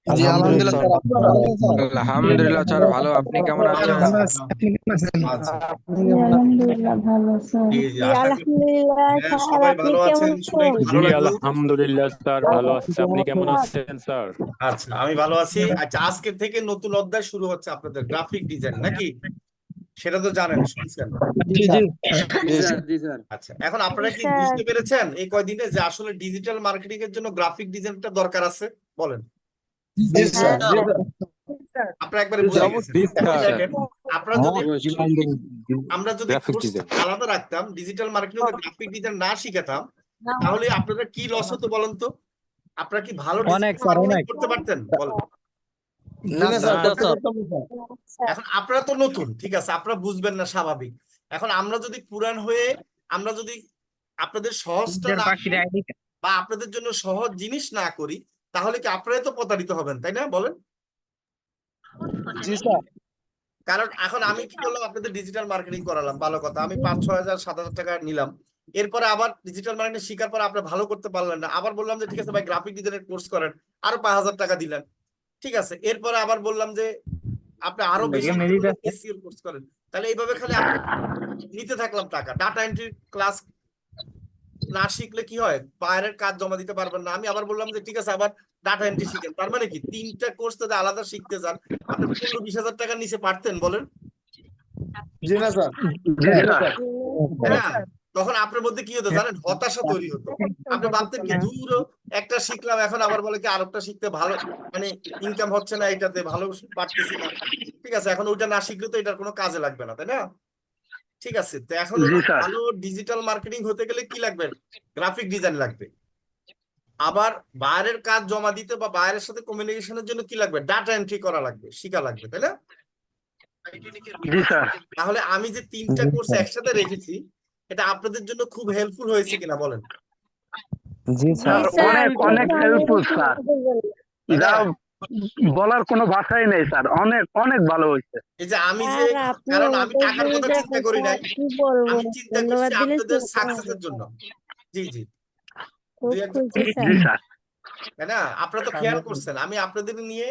জি আলহামদুলিল্লাহ আলহামদুলিল্লাহ sir, sir, আপনি আপনারা ভালো ভালো আছেন? আছেন? আলহামদুলিল্লাহ স্যার, ভালো। আপনি কেমন ভালো আছেন? ভালো আছি। আছি, আপনি কেমন আছেন? আচ্ছা, আপনি জি কেমন আছেন? আলহামদুলিল্লাহ ভালো স্যার। জি জি, জি আশা করি আলহামদুলিল্লাহ হ্যাঁ স্যার, সবাই আপনি ভালো কেমন আছেন, শুনে আছেন? ভালো জি লাগলো। আলহামদুলিল্লাহ স্যার, ভালো আছি। আপনি কেমন আছেন স্যার? আচ্ছা, আমি ভালো আছি। আচ্ছা, আজকে থেকে নতুন অধ্যায় শুরু হচ্ছে আপনাদের গ্রাফিক ডিজাইন, নাকি? সেটা তো জানেন, শুনছেন। জি জি জি স্যার। আচ্ছা, এখন আপনারা জি কি স্যার। বুঝতে পেরেছেন এই কয়দিনে যে আসলে ডিজিটাল মার্কেটিং এর জন্য গ্রাফিক ডিজাইনটা দরকার আছে? বলেন। জি স্যার। হ্যাঁ আপনারা একবারে বুঝে গেছেন। জি এখন স্যার। দেখেন, আপনারা যদি আমরা যদি গ্রাফিক কোর্স ডিজাইন। আলাদা রাখতাম, ডিজিটাল মার্কেটিং গ্রাফিক ডিজাইন না শিখাতাম, তাহলে আপনাদের কি লস হতো বলেন তো? আপনারা কি ভালো অনেক ডিজিটাল স্যার, মার্কেটিং অনেক। করতে পারতেন? বলেন। না জি স্যার, না করতে স্যার। পারতাম না স্যার। স্যার। এখন আপনারা তো নতুন, ঠিক আছে, আপনারা বুঝবেন না, স্বাভাবিক। এখন আমরা যদি পুরান হয়ে আমরা যদি আপনাদের সহজটা না করি বা আপনাদের জন্য সহজ জিনিস না করি, তাহলে কি আপনারাই তো প্রতারিত হবেন, তাই না? বলেন। জি স্যার। কারণ এখন আমি কি করলাম, আপনাদের ডিজিটাল মার্কেটিং করালাম, ভালো কথা, আমি 5-6 হাজার 7,000 টাকা নিলাম। এরপরে আবার ডিজিটাল মার্কেটিং শিখার পর আপনি ভালো করতে পারলেন না, আবার বললাম যে ঠিক আছে ভাই গ্রাফিক ডিজাইনের কোর্স করেন, আরো 5,000 টাকা দিলেন। ঠিক আছে, এরপরে আবার বললাম যে আপনি আরো বেশি এসইও কোর্স করেন। তাহলে এইভাবে খালি আমরা নিতে থাকলাম টাকা। ডাটা এন্ট্রি ক্লাস না শিখলে কি হয়, বাইরের কাজ জমা দিতে পারবেন না। আমি আবার বললাম যে ঠিক আছে আবার ডাটা এন্ট্রি শিখেন। তার মানে কি 3টা কোর্স যদি আলাদা শিখতে যান, আপনি 15-20 হাজার টাকা নিচে পারতেন? বলেন। জি না স্যার। জি স্যার। তাই না? তখন আপনার মধ্যে কি হতো জানেন, হতাশা তৈরি হতো। আপনি ভাবতেন কি দূর, একটা শিখলাম, এখন আবার বলে কি আরেকটা শিখতে ভালো, মানে ইনকাম হচ্ছে না, এটাতে ভালো পারতেছি না। ঠিক আছে, এখন ওইটা না শিখলে তো এটার কোনো কাজে লাগবে না, তাই না? ঠিক আছে, তো এখন হলো ভালো ডিজিটাল মার্কেটিং হতে গেলে কি লাগবে? গ্রাফিক ডিজাইন লাগবে। আবার বাইরের কাজ জমা দিতে বা বাইরের সাথে কমিউনিকেশনের জন্য কি লাগবে? ডাটা এন্ট্রি করা লাগবে, শিখা লাগবে, তাই না? জি স্যার। তাহলে আমি যে 3টা কোর্স একসাথে রেখেছি, এটা আপনাদের জন্য খুব হেল্পফুল হয়েছে কিনা বলেন। জি জি স্যার। স্যার, অনেক অনেক খুব হেল্পফুল ভালো স্যার। তাই না? যা বলার কোনো ভাষাই নেই স্যার, অনেক অনেক ভালো হয়েছে। এই যে আমি যে, স্যার, আপনি কারণ আমি আমাদের টাকার জন্য কথা চিন্তা দেখেন করি স্যার, নাই, কি বলবো, আমি চিন্তা করছি ধন্যবাদ দিলে আপনাদের চলবে না। সাকসেসের জন্য। জি জি, খুব দুই একজন খুশি স্যার। জি স্যার। তাই না? আপনারা তো খেয়াল করছেন, আমি আপনাদের নিয়ে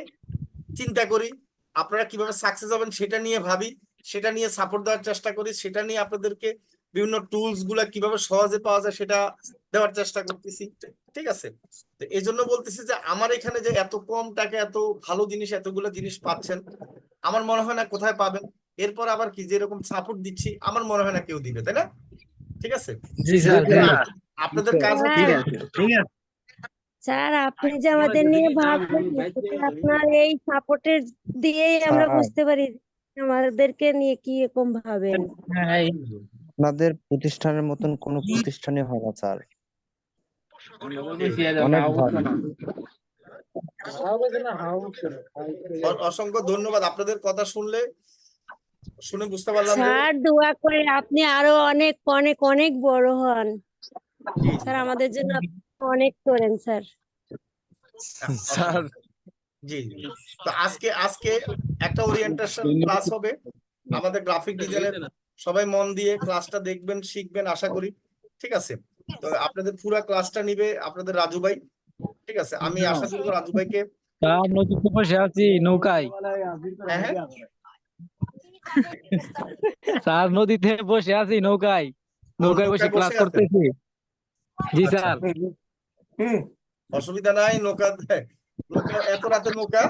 চিন্তা করি, আপনারা কিভাবে সাকসেস হবেন সেটা নিয়ে ভাবি, সেটা নিয়ে সাপোর্ট দেওয়ার চেষ্টা করি, সেটা নিয়ে আপনাদেরকে বিভিন্ন টুলস গুলা কিভাবে সহজে পাওয়া যায় সেটা দেওয়ার চেষ্টা করতেছি। ঠিক আছে, তো এই জন্য বলতেছি যে আমার এখানে যে এত কম টাকা এত ভালো জিনিস, এতগুলো জিনিস পাচ্ছেন, আমার মনে হয় না কোথায় পাবেন। এরপর আবার কি যেরকম সাপোর্ট দিচ্ছি, আমার মনে হয় না কেউ দিবে, তাই না? ঠিক আছে, জি স্যার। জি জি স্যার। আপনাদের কাজ হচ্ছে, স্যার, স্যার, আপনি যে আমাদের নিয়ে ভাবছেন, সেটা আপনার এই সাপোর্টের দিয়েই আমরা স্যার, বুঝতে পারি যে আমাদেরকে নিয়ে কি এরকম ভাবেন। হ্যাঁ, আপনাদের প্রতিষ্ঠানের মতন কোনো প্রতিষ্ঠানই হয় না স্যার। অনেক ভালো। অসংখ্য ধন্যবাদ। আপনাদের কথা শুনে বুঝতে পারলাম যে স্যার, দোয়া করে আপনি আরো অনেক অনেক অনেক বড় হন। জি জি স্যার, আমাদের জন্য আপনি অনেক করেন স্যার। স্যার। জি জি। তো আজকে আজকে একটা ওরিয়েন্টেশন ক্লাস হবে আমাদের গ্রাফিক ডিজাইনের। সবাই মন দিয়ে ক্লাসটা দেখবেন, শিখবেন আশা করি। ঠিক আছে, তো আপনাদের পুরো ক্লাসটা নিবে আপনাদের রাজু ভাই। ঠিক আছে, আমি আশা করবো রাজু ভাইকে। স্যার, নদীতে বসে আছি নৌকায়। হ্যাঁ হ্যাঁ, স্যার, নদীতে বসে আছি নৌকায়। নৌকায় বসে নৌকায় ক্লাস বসে আছেন? করতেছি। জি আচ্ছা, স্যার। অসুবিধা নাই। নৌকা নৌকা এত রাতে নৌকা,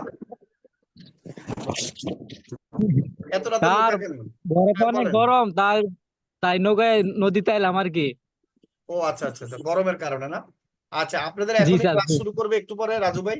এত রাতে স্যার, নৌকা কেন? ঘরে তো হ্যাঁ অনেক বলেন। গরম, তাই তাই নৌকায় নদীতে এলাম আর কি। ও আচ্ছা আচ্ছা আচ্ছা, গরমের কারণে না? আচ্ছা, আপনাদের জি এখনই স্যার। ক্লাস শুরু করবে একটু পরে রাজু ভাই।